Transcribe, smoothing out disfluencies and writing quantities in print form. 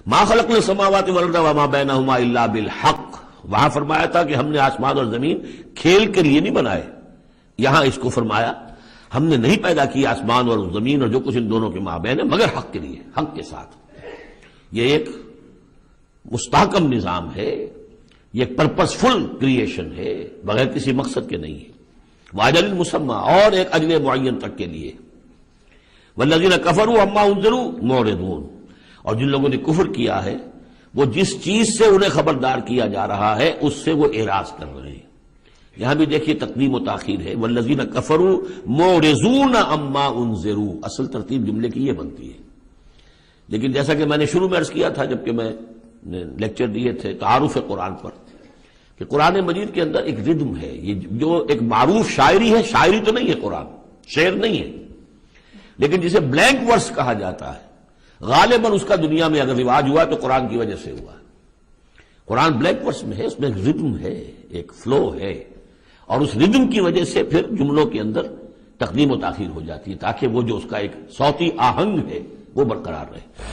ما خلقنا السماوات والارض وما بینہما الا بالحق، وہاں فرمایا تھا کہ ہم نے آسمان اور زمین کھیل کے لیے نہیں بنائے، یہاں اس کو فرمایا ہم نے نہیں پیدا کی آسمان اور زمین اور جو کچھ ان دونوں کے مابین ہے مگر حق کے لیے، حق کے ساتھ۔ یہ ایک مستحکم نظام ہے، یہ ایک پرپسفل کریشن ہے، بغیر کسی مقصد کے نہیں ہے، وَأَجَلٍ مُّسَمًّى، اور ایک اجل معین تک کے لیے۔ وَالَّذِينَ كَفَرُوا عَمَّا أُنذِرُوا مُعْرِضُونَ، اور جن لوگوں نے کفر کیا ہے وہ جس چیز سے انہیں خبردار کیا جا رہا ہے اس سے وہ اعراض کر رہے ہیں۔ یہاں بھی دیکھیے تقدیم و تاخیر ہے، وَالَّذِينَ كَفَرُوا مُعْرِضُونَ عَمَّا أُنذِرُوا، اصل ترتیب جملے کی یہ بنتی ہے، لیکن جیسا کہ میں نے شروع میں عرض کیا تھا جبکہ میں نے لیکچر دیے تھے تعارف قرآن پر، کہ قرآن مجید کے اندر ایک ردم ہے، یہ جو ایک معروف شاعری ہے، شاعری تو نہیں ہے، قرآن شعر نہیں ہے، لیکن جسے بلینک ورس کہا جاتا ہے، غالباً اس کا دنیا میں اگر رواج ہوا تو قرآن کی وجہ سے ہوا ہے۔ قرآن بلینک ورس میں ہے، اس میں ایک ردم ہے، ایک فلو ہے، اور اس ردم کی وجہ سے پھر جملوں کے اندر تقدیم و تاخیر ہو جاتی ہے تاکہ وہ جو اس کا ایک صوتی آہنگ ہے وہ برقرار رہے۔